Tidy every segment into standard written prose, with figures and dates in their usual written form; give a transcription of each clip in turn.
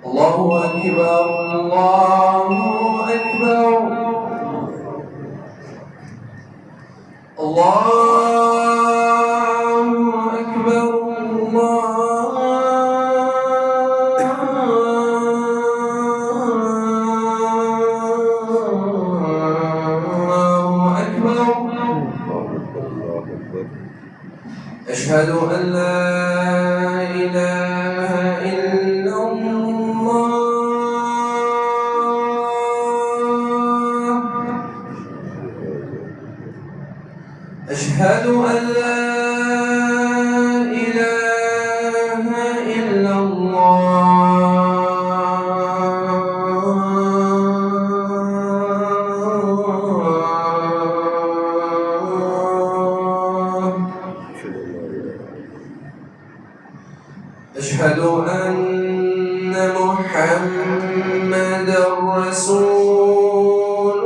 الله أكبر الله أكبر الله أكبر الله أكبر أشهد أن لا إله إلا الله أشهد أن لا إله إلا الله أشهد أن محمدا رسول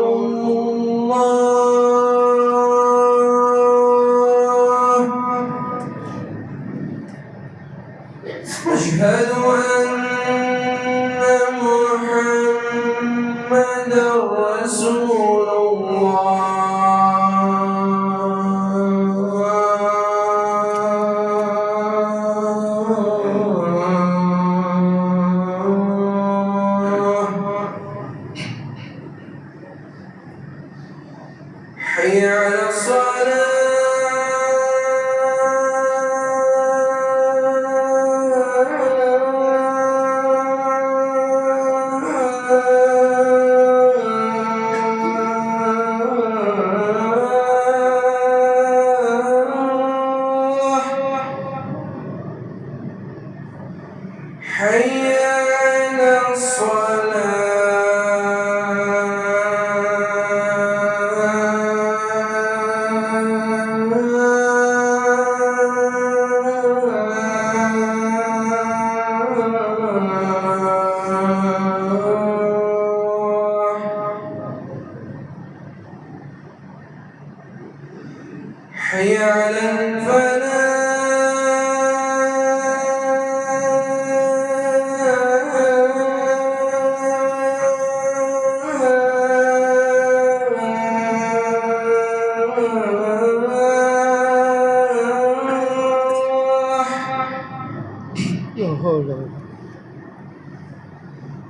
الله أشهد أن محمدا رسول حي على حي على حي على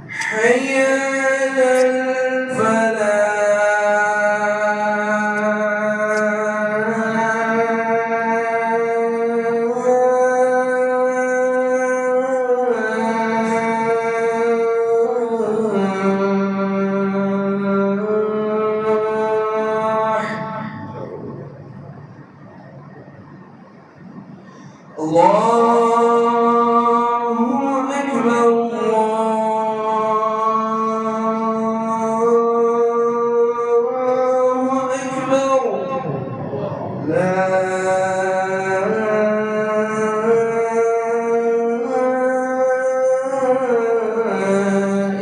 حي على الله أكبر الله أكبر لا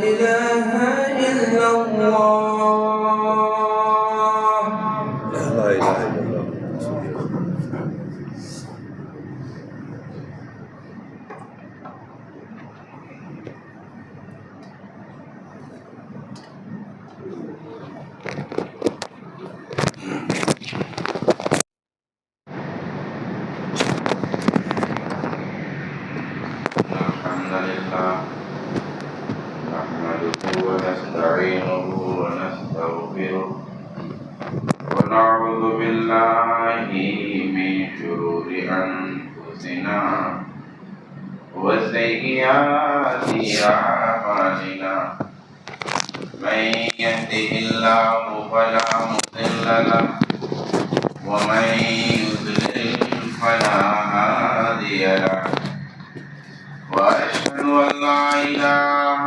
إله إلا الله لا إله إلا الله. الحمد لله نحمده ونستعينه ونستغفره ونعوذ بالله من شرور أنفسنا وسيئات أعمالنا من يهده الله فلا مضل له ومن يضلل فلا هادي له وأشهد أن لا إله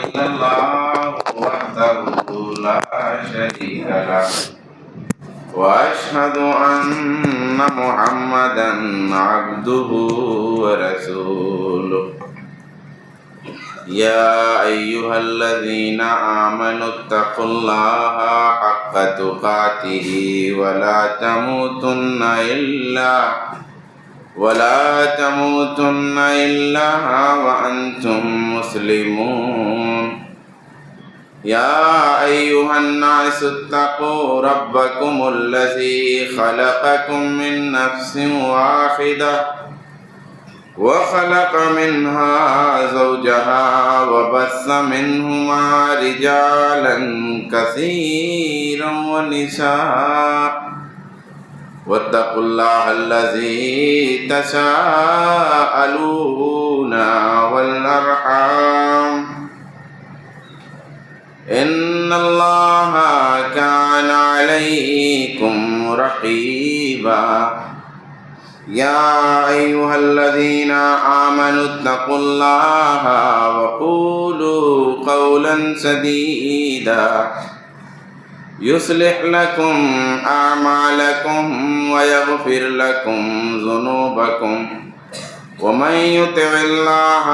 إلا الله وحده لا شريك له وأشهد أن محمدا عبده ورسوله يا أيها الذين آمنوا اتقوا الله حق تقاته ولا تموتن إلا ولا تموتن إلا وأنتم مسلمون يا أيها الناس اتقوا ربكم الذي خلقكم من نفس واحدة وخلق منها زوجها وبث منهما رجالا كثيرا ونساء واتقوا الله الذي تساءلون والأرحام إن الله كان عليكم رقيبا يا أيها الذين آمنوا اتقوا الله وقولوا قولا سديدا يصلح لكم أعمالكم ويغفر لكم ذنوبكم ومن يطع الله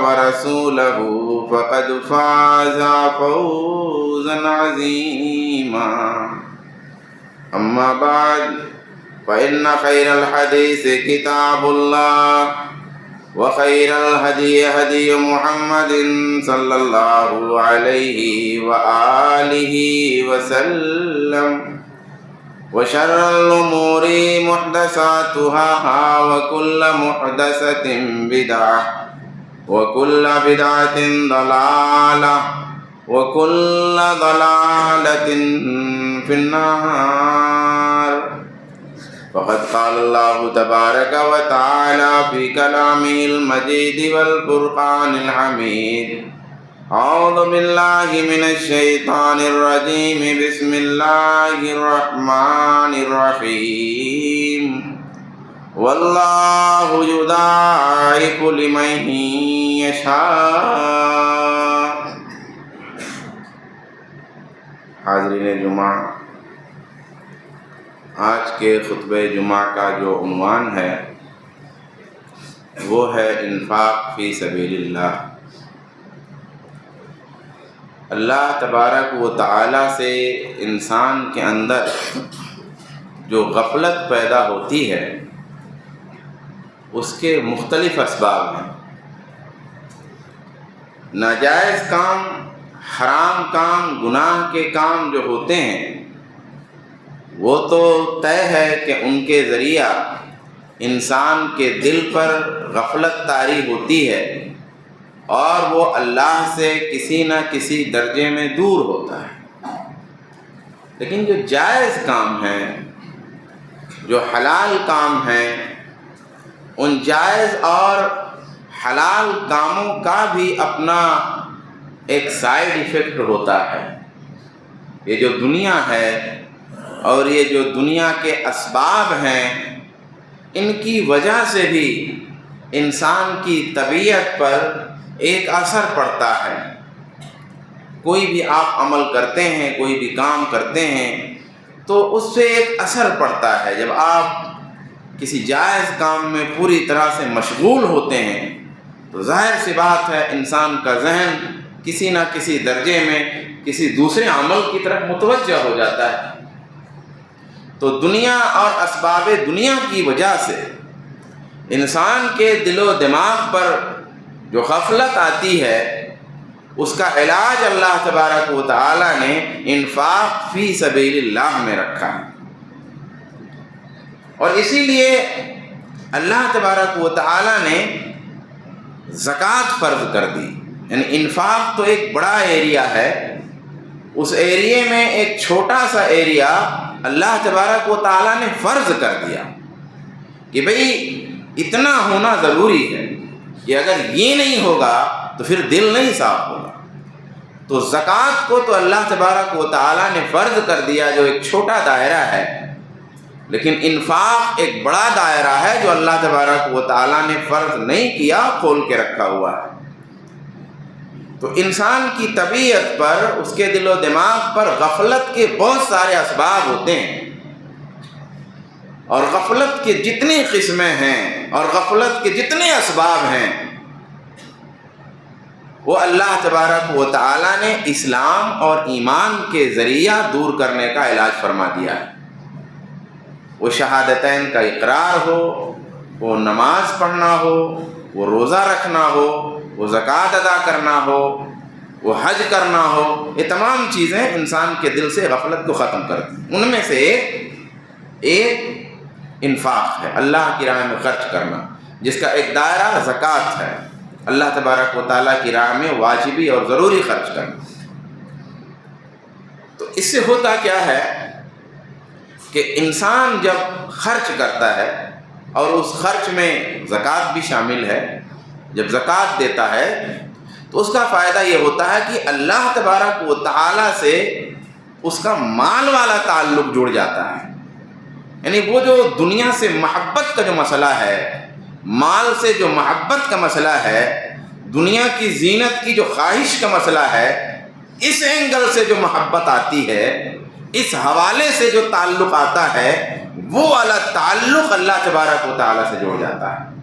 ورسوله فقد فاز فوزا عظيما أما بعد فإن خير الحديث كتاب الله وخير الهدي هدي محمد صلى الله عليه وآله وسلم وشر الأمور محدثاتها وكل محدثة بدعة وكل بدعة ضلالة وكل ضلالة في النار فقد قال الله تبارك وتعالى في كلامه المجيد والفرقان الحميد أعوذ بالله من الشيطان الرجيم بسم الله الرحمن الرحيم والله يضاعف لمن يشاء. حاضرین جمعہ، آج کے خطبہ جمعہ کا جو عنوان ہے وہ ہے انفاق فی سبیل اللہ. اللہ تبارک و تعالی سے انسان کے اندر جو غفلت پیدا ہوتی ہے اس کے مختلف اسباب ہیں. ناجائز کام، حرام کام، گناہ کے کام جو ہوتے ہیں وہ تو طے ہے کہ ان کے ذریعہ انسان کے دل پر غفلت طاری ہوتی ہے اور وہ اللہ سے کسی نہ کسی درجے میں دور ہوتا ہے. لیکن جو جائز کام ہیں، جو حلال کام ہیں، ان جائز اور حلال کاموں کا بھی اپنا ایک سائیڈ ایفیکٹ ہوتا ہے. یہ جو دنیا ہے اور یہ جو دنیا کے اسباب ہیں، ان کی وجہ سے بھی انسان کی طبیعت پر ایک اثر پڑتا ہے. کوئی بھی آپ عمل کرتے ہیں، کوئی بھی کام کرتے ہیں تو اس سے ایک اثر پڑتا ہے. جب آپ کسی جائز کام میں پوری طرح سے مشغول ہوتے ہیں تو ظاہر سی بات ہے انسان کا ذہن کسی نہ کسی درجے میں کسی دوسرے عمل کی طرف متوجہ ہو جاتا ہے. تو دنیا اور اسباب دنیا کی وجہ سے انسان کے دل و دماغ پر جو غفلت آتی ہے اس کا علاج اللہ تبارک و تعالی نے انفاق فی سبیل اللہ میں رکھا ہے. اور اسی لیے اللہ تبارک و تعالی نے زکوٰۃ فرض کر دی. یعنی انفاق تو ایک بڑا ایریا ہے، اس ایریے میں ایک چھوٹا سا ایریا اللہ تبارک و تعالیٰ نے فرض کر دیا کہ بھئی اتنا ہونا ضروری ہے کہ اگر یہ نہیں ہوگا تو پھر دل نہیں صاف ہوگا. تو زکوٰۃ کو تو اللہ تبارک و تعالیٰ نے فرض کر دیا جو ایک چھوٹا دائرہ ہے، لیکن انفاق ایک بڑا دائرہ ہے جو اللہ تبارک و تعالیٰ نے فرض نہیں کیا، کھول کے رکھا ہوا ہے. تو انسان کی طبیعت پر، اس کے دل و دماغ پر غفلت کے بہت سارے اسباب ہوتے ہیں، اور غفلت کے جتنی قسمیں ہیں اور غفلت کے جتنے اسباب ہیں وہ اللہ تبارک و تعالیٰ نے اسلام اور ایمان کے ذریعہ دور کرنے کا علاج فرما دیا ہے. وہ شہادتین کا اقرار ہو، وہ نماز پڑھنا ہو، وہ روزہ رکھنا ہو، وہ زکوٰۃ ادا کرنا ہو، وہ حج کرنا ہو، یہ تمام چیزیں انسان کے دل سے غفلت کو ختم کرتی ہیں۔ ان میں سے ایک انفاق ہے، اللہ کی راہ میں خرچ کرنا، جس کا ایک دائرہ زکوٰۃ ہے، اللہ تبارک و تعالیٰ کی راہ میں واجبی اور ضروری خرچ کرنا۔ تو اس سے ہوتا کیا ہے کہ انسان جب خرچ کرتا ہے اور اس خرچ میں زکوٰۃ بھی شامل ہے، جب زکوٰۃ دیتا ہے تو اس کا فائدہ یہ ہوتا ہے کہ اللہ تبارک و تعالیٰ سے اس کا مال والا تعلق جڑ جاتا ہے۔ یعنی وہ جو دنیا سے محبت کا جو مسئلہ ہے، مال سے جو محبت کا مسئلہ ہے، دنیا کی زینت کی جو خواہش کا مسئلہ ہے، اس اینگل سے جو محبت آتی ہے، اس حوالے سے جو تعلق آتا ہے، وہ والا تعلق اللہ تبارک و تعالیٰ سے جڑ جاتا ہے۔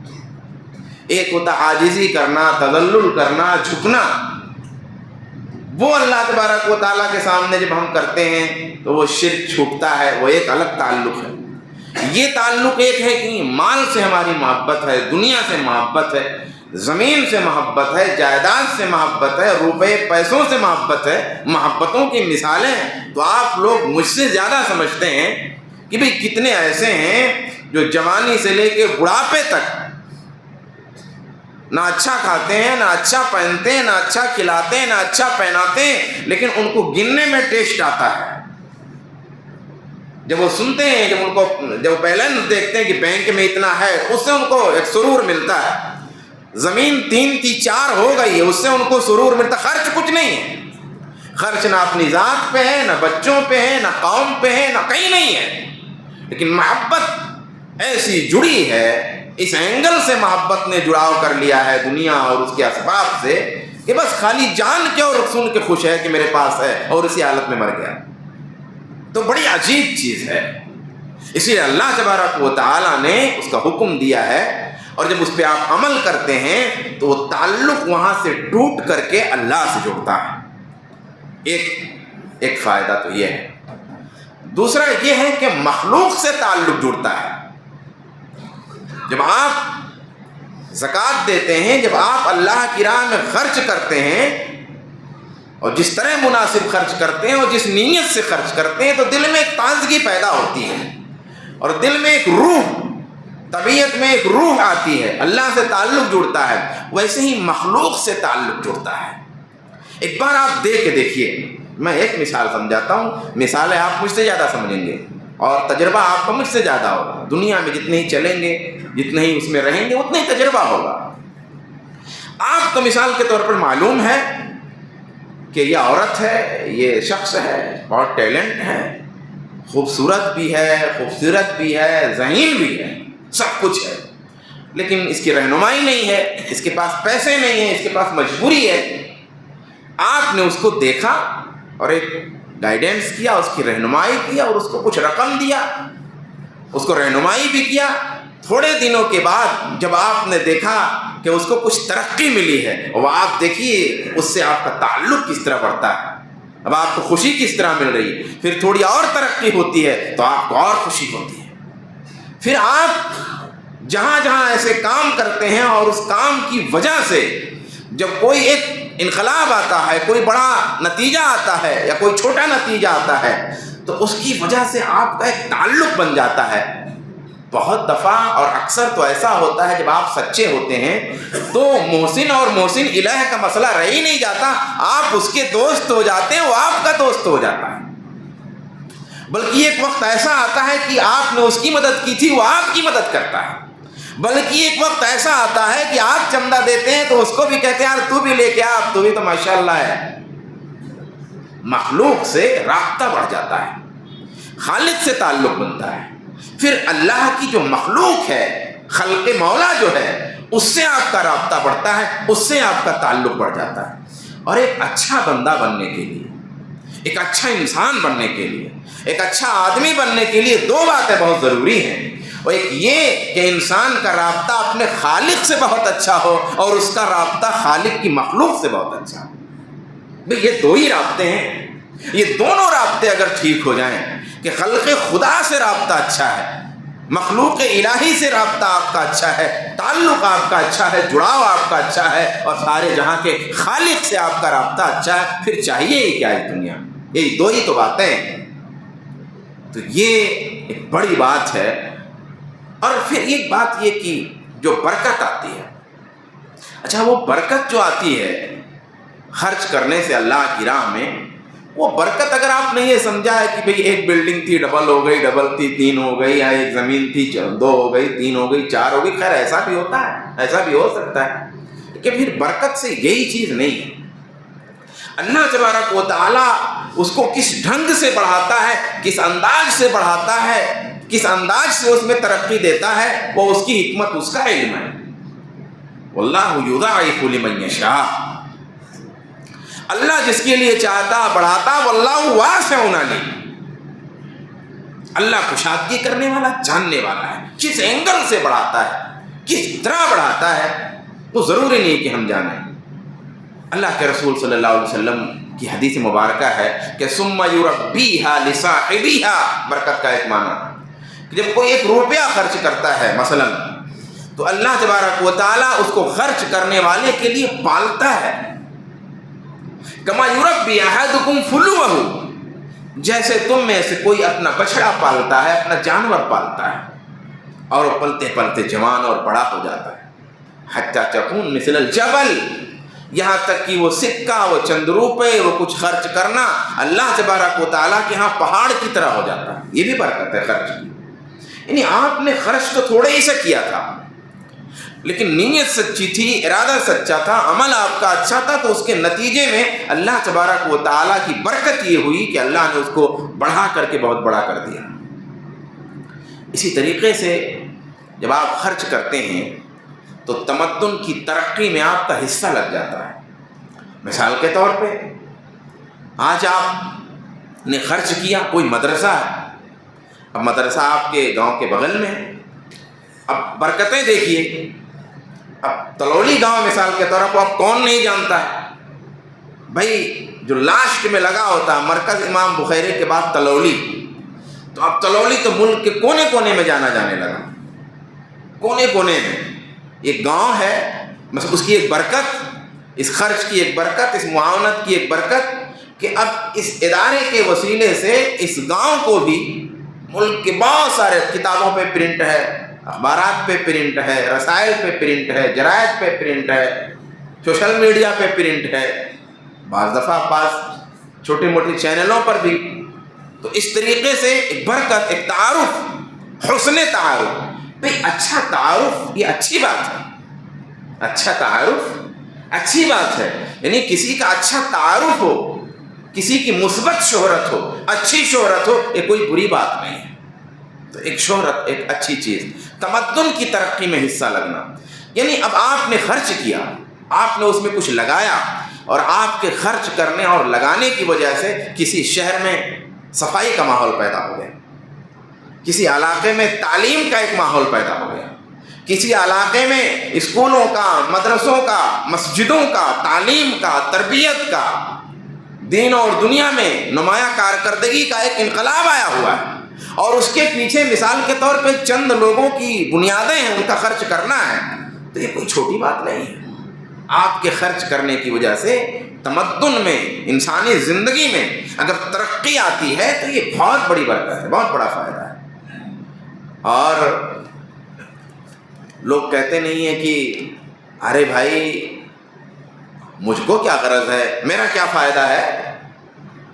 ایک ہوتا عاجزی کرنا، تذلل کرنا، جھکنا، وہ اللہ تبارک و تعالیٰ کے سامنے جب ہم کرتے ہیں تو وہ شرک چھوٹتا ہے، وہ ایک الگ تعلق ہے۔ یہ تعلق ایک ہے کہ مال سے ہماری محبت ہے، دنیا سے محبت ہے، زمین سے محبت ہے، جائیداد سے محبت ہے، روپے پیسوں سے محبت ہے۔ محبتوں کی مثالیں تو آپ لوگ مجھ سے زیادہ سمجھتے ہیں کہ بھئی کتنے ایسے ہیں جو جوانی سے لے کے بڑھاپے تک نہ اچھا کھاتے ہیں، نہ اچھا پہنتے ہیں، نہ اچھا کھلاتے ہیں، نہ اچھا پہناتے ہیں، لیکن ان کو گننے میں ٹیسٹ آتا ہے۔ جب وہ سنتے ہیں، جب بیلنس دیکھتے ہیں کہ بینک میں اتنا ہے، اس سے ان کو ایک سرور ملتا ہے۔ زمین 3 تھی 4 ہو گئی ہے، اس سے ان کو سرور ملتا۔ خرچ کچھ نہیں ہے، خرچ نہ اپنی ذات پہ ہے، نہ بچوں پہ ہے، نہ قوم پہ ہے، نہ کہیں نہیں ہے، لیکن محبت ایسی جڑی ہے، اس اینگل سے محبت نے جڑاؤ کر لیا ہے دنیا اور اس کے اسباب سے، کہ بس خالی جان کے اور سن کے خوش ہے کہ میرے پاس ہے، اور اسی حالت میں مر گیا۔ تو بڑی عجیب چیز ہے، اسی لیے اللہ تبارک و تعالیٰ نے اس کا حکم دیا ہے، اور جب اس پہ آپ عمل کرتے ہیں تو وہ تعلق وہاں سے ٹوٹ کر کے اللہ سے جڑتا ہے۔ ایک فائدہ تو یہ ہے۔ دوسرا یہ ہے کہ مخلوق سے تعلق جڑتا ہے۔ جب آپ زکوٰۃ دیتے ہیں، جب آپ اللہ کی راہ میں خرچ کرتے ہیں، اور جس طرح مناسب خرچ کرتے ہیں اور جس نیت سے خرچ کرتے ہیں، تو دل میں ایک تازگی پیدا ہوتی ہے، اور دل میں ایک روح، طبیعت میں ایک روح آتی ہے، اللہ سے تعلق جڑتا ہے۔ ویسے ہی مخلوق سے تعلق جڑتا ہے۔ ایک بار آپ دیکھ کے دیکھیے، میں ایک مثال سمجھاتا ہوں، مثالیں آپ مجھ سے زیادہ سمجھیں گے اور تجربہ آپ کا مجھ سے زیادہ ہوگا۔ دنیا میں جتنے ہی چلیں گے، جتنے ہی اس میں رہیں گے، اتنا ہی تجربہ ہوگا۔ آپ کو مثال کے طور پر معلوم ہے کہ یہ عورت ہے، یہ شخص ہے، بہت ٹیلنٹ ہے، خوبصورت بھی ہے، خوبصورت بھی ہے، ذہین بھی ہے، سب کچھ ہے، لیکن اس کی رہنمائی نہیں ہے، اس کے پاس پیسے نہیں ہیں، اس کے پاس مجبوری ہے۔ آپ نے اس کو دیکھا اور ایک گائیڈنس کیا، اس کی رہنمائی کیا، اور اس کو کچھ رقم دیا، اس کو رہنمائی بھی کیا۔ تھوڑے دنوں کے بعد جب آپ نے دیکھا کہ اس کو کچھ ترقی ملی ہے، اور آپ دیکھیے اس سے آپ کا تعلق کس طرح بڑھتا ہے، اب آپ کو خوشی کس طرح مل رہی ہے، پھر تھوڑی اور ترقی ہوتی ہے تو آپ کو اور خوشی ہوتی ہے۔ پھر آپ جہاں جہاں ایسے کام کرتے ہیں اور اس کام کی وجہ سے جب کوئی ایک انقلاب آتا ہے، کوئی بڑا نتیجہ آتا ہے یا کوئی چھوٹا نتیجہ آتا ہے، تو اس کی وجہ سے آپ کا ایک تعلق بن جاتا ہے۔ بہت دفعہ اور اکثر تو ایسا ہوتا ہے جب آپ سچے ہوتے ہیں تو محسن اور محسن الہ کا مسئلہ رہ ہی نہیں جاتا، آپ اس کے دوست ہو جاتے ہیں، وہ آپ کا دوست ہو جاتا ہے۔ بلکہ ایک وقت ایسا آتا ہے کہ آپ نے اس کی مدد کی تھی، وہ آپ کی مدد کرتا ہے۔ بلکہ ایک وقت ایسا آتا ہے کہ آپ چندہ دیتے ہیں تو اس کو بھی کہتے ہیں یار تو بھی لے کے آ، تو بھی تو ماشاءاللہ ہے۔ مخلوق سے رابطہ بڑھ جاتا ہے، خالق سے تعلق بنتا ہے۔ پھر اللہ کی جو مخلوق ہے، خلق مولا جو ہے، اس سے آپ کا رابطہ بڑھتا ہے، اس سے آپ کا تعلق بڑھ جاتا ہے۔ اور ایک اچھا بندہ بننے کے لیے، ایک اچھا انسان بننے کے لیے، ایک اچھا آدمی بننے کے لیے 2 باتیں بہت ضروری ہیں۔ اور ایک یہ کہ انسان کا رابطہ اپنے خالق سے بہت اچھا ہو، اور اس کا رابطہ خالق کی مخلوق سے بہت اچھا ہو۔ بھئی یہ 2 ہی رابطے ہیں، یہ دونوں رابطے اگر ٹھیک ہو جائیں کہ خلق خدا سے رابطہ اچھا ہے، مخلوق الہی سے رابطہ آپ کا اچھا ہے، تعلق آپ کا اچھا ہے، جڑاؤ آپ کا اچھا ہے، اور سارے جہاں کے خالق سے آپ کا رابطہ اچھا ہے، پھر چاہیے ہی کیا ہے دنیا؟ یہی دو ہی تو باتیں ہیں۔ تو یہ ایک بڑی بات ہے۔ اور پھر ایک بات یہ کہ جو برکت آتی ہے، اچھا وہ برکت جو آتی ہے خرچ کرنے سے اللہ کی راہ میں، وہ برکت اگر آپ نے یہ سمجھا ہے کہ بھئی ایک بلڈنگ تھی ڈبل ہو گئی، ڈبل تھی تین ہو گئی، یا ایک زمین تھی دو ہو گئی، تین ہو گئی، چار ہو گئی، خیر ایسا بھی ہوتا ہے، ایسا بھی ہو سکتا ہے کہ پھر برکت سے یہی چیز نہیں ہے۔ اللہ تبارک و تعالیٰ اس کو کس ڈھنگ سے بڑھاتا ہے، کس انداز سے بڑھاتا ہے، کس انداز سے اس میں ترقی دیتا ہے، وہ اس کی حکمت، اس کا علم ہے۔ واللہ یضاعف لمن یشاء، اللہ جس کے لیے چاہتا بڑھاتا، واللہ واسع علیم، اللہ کشادگی کرنے والا، جاننے والا ہے، کس اینگل سے بڑھاتا ہے، کس طرح بڑھاتا ہے، وہ ضروری نہیں کہ ہم جانیں۔ اللہ کے رسول صلی اللہ علیہ وسلم کی حدیث مبارکہ ہے کہ ثم یربیہا لصاحبیہا، برکت کا ایک معنی کہ جب کوئی ایک روپیہ خرچ کرتا ہے مثلا، تو اللہ تبارک و تعالیٰ اس کو خرچ کرنے والے کے لیے پالتا ہے۔ کما یربی احدکم فلوہ، جیسے تم میں سے کوئی اپنا بچڑا پالتا ہے، اپنا جانور پالتا ہے، اور وہ پلتے پلتے جوان اور بڑا ہو جاتا ہے، حتی تکون مثل الجبل، یہاں تک کہ وہ سکہ، وہ چند روپے، وہ کچھ خرچ کرنا اللہ تبارک و تعالیٰ کے ہاں پہاڑ کی طرح ہو جاتا ہے۔ یہ بھی برکت ہے خرچ کی، یعنی آپ نے خرچ تو تھوڑے ہی سے کیا تھا، لیکن نیت سچی تھی، ارادہ سچا تھا، عمل آپ کا اچھا تھا، تو اس کے نتیجے میں اللہ تبارک و تعالیٰ کی برکت یہ ہوئی کہ اللہ نے اس کو بڑھا کر کے بہت بڑا کر دیا۔ اسی طریقے سے جب آپ خرچ کرتے ہیں تو تمدن کی ترقی میں آپ کا حصہ لگ جاتا ہے۔ مثال کے طور پہ آج آپ نے خرچ کیا، کوئی مدرسہ ہے، اب مدرسہ آپ کے گاؤں کے بغل میں ہے، اب برکتیں دیکھیے۔ اب تلولی گاؤں مثال کے طور پر اب کون نہیں جانتا ہے بھائی، جو لاسٹ میں لگا ہوتا ہے مرکز امام بخاری کے بعد تلولی، تو اب تلولی تو ملک کے کونے کونے میں جانا جانے لگا، کونے کونے میں۔ ایک گاؤں ہے، مثلا اس کی ایک برکت، اس خرچ کی ایک برکت، اس معاونت کی ایک برکت کہ اب اس ادارے کے وسیلے سے اس گاؤں کو بھی ملک کے بہت سارے کتابوں پہ پرنٹ ہے، اخبارات پہ پرنٹ ہے، رسائل پہ پرنٹ ہے، جرائد پہ پرنٹ ہے، سوشل میڈیا پہ پرنٹ ہے، بعض دفعہ بعض چھوٹی موٹی چینلوں پر بھی۔ تو اس طریقے سے ایک برکت، ایک تعارف، حسن تعارف، بھئی اچھا تعارف یہ اچھی بات ہے، اچھا تعارف اچھی بات ہے، یعنی کسی کا اچھا تعارف ہو، کسی کی مثبت شہرت ہو، اچھی شہرت ہو، یہ کوئی بری بات نہیں ہے۔ تو ایک شہرت ایک اچھی چیز، تمدن کی ترقی میں حصہ لگنا، یعنی اب آپ نے خرچ کیا، آپ نے اس میں کچھ لگایا، اور آپ کے خرچ کرنے اور لگانے کی وجہ سے کسی شہر میں صفائی کا ماحول پیدا ہو گیا، کسی علاقے میں تعلیم کا ایک ماحول پیدا ہو گیا، کسی علاقے میں اسکولوں کا، مدرسوں کا، مسجدوں کا، تعلیم کا، تربیت کا، دین اور دنیا میں نمایاں کارکردگی کا ایک انقلاب آیا ہوا ہے، اور اس کے پیچھے مثال کے طور پہ چند لوگوں کی بنیادیں ہیں، ان کا خرچ کرنا ہے، تو یہ کوئی چھوٹی بات نہیں ہے۔ آپ کے خرچ کرنے کی وجہ سے تمدن میں، انسانی زندگی میں اگر ترقی آتی ہے تو یہ بہت بڑی برکت ہے، بہت بڑا فائدہ ہے۔ اور لوگ کہتے نہیں ہیں کہ ارے بھائی مجھ کو کیا غرض ہے، میرا کیا فائدہ ہے،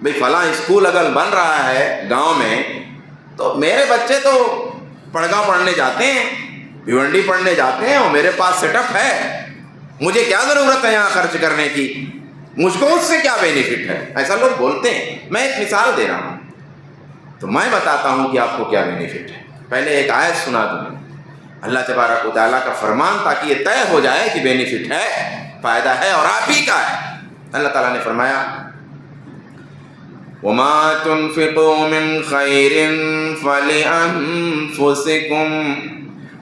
بھئی فلاں اسکول اگر بن رہا ہے گاؤں میں تو میرے بچے تو پڑھگاؤں پڑھنے جاتے ہیں، بھیونڈی پڑھنے جاتے ہیں، اور میرے پاس سیٹ اپ ہے، مجھے کیا ضرورت ہے یہاں خرچ کرنے کی، مجھ کو اس سے کیا بینیفٹ ہے، ایسا لوگ بولتے ہیں۔ میں ایک مثال دے رہا ہوں، تو میں بتاتا ہوں کہ آپ کو کیا بینیفٹ ہے۔ پہلے ایک آیت سنا دوں، اللہ تبارک و تعالیٰ کا فرمان، تاکہ یہ طے ہو جائے کہ بینیفٹ ہے، فائدہ ہے، اور آپ ہی کا ہے۔ اللہ تعالیٰ نے فرمایا وَمَا تُنْفِقُوا مِنْ خَيْرٍ فَلِأَنفُسِكُمْ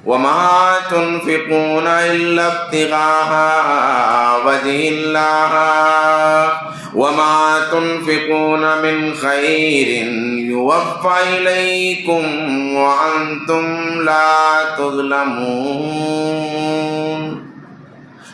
وَمَا تُنْفِقُونَ إِلَّا ابْتِغَاءَ وَجْهِ اللَّهِ وما تنفقون من خیر یوفى الیکم وانتم لا تظلمون۔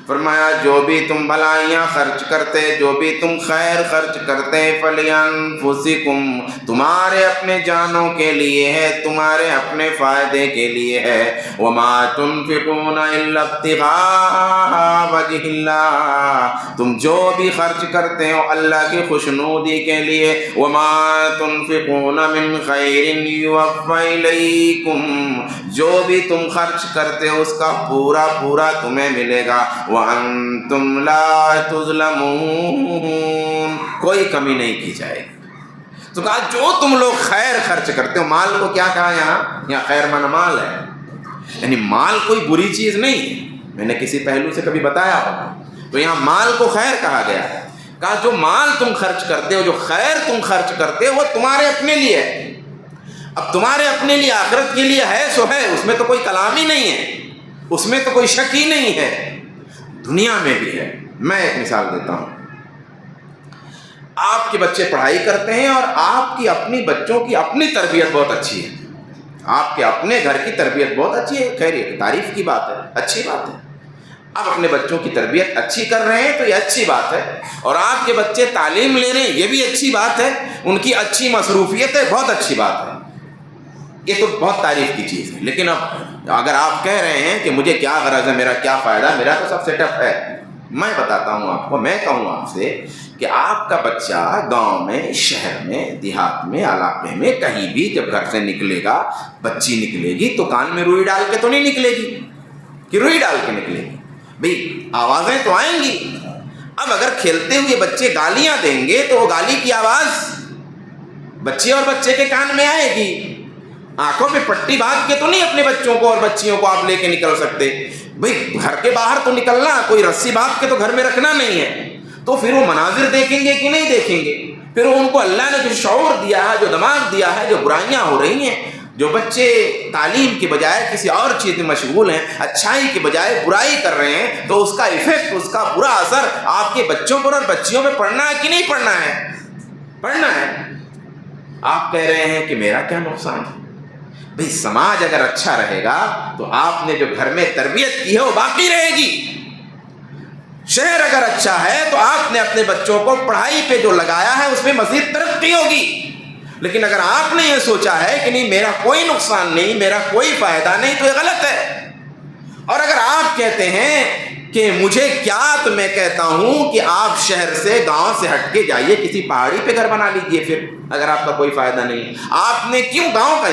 فرمایا جو بھی تم بھلائیاں خرچ کرتے، جو بھی تم خیر خرچ کرتے، فَلِأَنفُسِكُمْ تمہارے اپنے جانوں کے لیے ہے، تمہارے اپنے فائدے کے لیے ہے۔ وَمَا تُنْفِقُونَ إِلَّا ابْتِغَاءَ وَجْهِ اللَّهِ تم جو بھی خرچ کرتے ہو اللہ کی خوشنودی کے لیے۔ وَمَا تُنْفِقُونَ مِنْ خَيْرٍ يُوَفَّى إِلَيْكُمْ جو بھی تم خرچ کرتے ہو اس کا پورا پورا تمہیں ملے گا۔ وَأَنْتُمْ لَا تُظْلَمُونَ کوئی کمی نہیں کی جائے گی۔ تو کہا جو تم لوگ خیر خرچ کرتے ہو، مال کو کیا کہا یہاں خیر من مال ہے، یعنی مال کوئی بری چیز نہیں ہے، میں نے کسی پہلو سے کبھی بتایا ہوگا، تو یہاں مال کو خیر کہا گیا ہے۔ کہا جو مال تم خرچ کرتے ہو، جو خیر تم خرچ کرتے ہو وہ تمہارے اپنے لیے ہے۔ اب تمہارے اپنے لیے آخرت کے لیے ہے سو ہے، اس میں تو کوئی کلام ہی نہیں ہے، اس میں تو کوئی شک ہی نہیں ہے، دنیا میں بھی ہے۔ میں ایک مثال دیتا ہوں، آپ کے بچے پڑھائی کرتے ہیں اور آپ کی اپنی بچوں کی اپنی تربیت بہت اچھی ہے، آپ کے اپنے گھر کی تربیت بہت اچھی ہے، خیر یہ تعریف کی بات ہے، اچھی بات ہے، آپ اپنے بچوں کی تربیت اچھی کر رہے ہیں تو یہ اچھی بات ہے، اور آپ کے بچے تعلیم لے رہے ہیں یہ بھی اچھی بات ہے، ان کی اچھی مصروفیت ہے، بہت اچھی بات ہے، یہ تو بہت تعریف کی چیز ہے۔ لیکن اب اگر آپ کہہ رہے ہیں کہ مجھے کیا غرض ہے، میرا کیا فائدہ، میرا تو سب سیٹ اپ ہے، میں بتاتا ہوں آپ کو، میں کہوں آپ سے کہ آپ کا بچہ گاؤں میں، شہر میں، دیہات میں، علاقے میں کہیں بھی جب گھر سے نکلے گا، بچی نکلے گی تو کان میں روئی ڈال کے تو نہیں نکلے گی کہ روئی ڈال کے نکلے گی، بھئی آوازیں تو آئیں گی۔ اب اگر کھیلتے ہوئے بچے گالیاں دیں گے تو وہ گالی کی آواز بچے اور بچے کے کان میں آئے گی، آنکھوں پہ پٹی باندھ کے تو نہیں اپنے بچوں کو اور بچیوں کو آپ لے کے نکل سکتے، بھئی گھر کے باہر تو نکلنا، کوئی رسی باندھ کے تو گھر میں رکھنا نہیں ہے، تو پھر وہ مناظر دیکھیں گے کہ نہیں دیکھیں گے؟ پھر ان کو اللہ نے جو شعور دیا ہے، جو دماغ دیا ہے، جو برائیاں ہو رہی ہیں، جو بچے تعلیم کے بجائے کسی اور چیز میں مشغول ہیں، اچھائی کے بجائے برائی کر رہے ہیں، تو اس کا ایفیکٹ، اس کا برا اثر آپ کے بچوں پر اور بچیوں پہ پڑنا ہے کہ نہیں پڑنا ہے؟ پڑنا ہے۔ آپ کہہ رہے ہیں کہ میرا کیا نقصان ہے؟ بھئی سماج اگر اچھا رہے گا تو آپ نے جو گھر میں تربیت کی ہے وہ باقی رہے گی، شہر اگر اچھا ہے تو آپ نے اپنے بچوں کو پڑھائی پہ جو لگایا ہے اس میں مزید ترقی ہوگی۔ لیکن اگر آپ نے یہ سوچا ہے کہ نہیں میرا کوئی نقصان نہیں، میرا کوئی فائدہ نہیں، تو یہ غلط ہے۔ اور اگر آپ کہتے ہیں کہ مجھے کیا، تو میں کہتا ہوں کہ آپ شہر سے، گاؤں سے ہٹ کے جائیے، کسی پہاڑی پہ گھر بنا لیجئے، پھر اگر آپ کا کوئی فائدہ نہیں، آپ نے کیوں گاؤں کا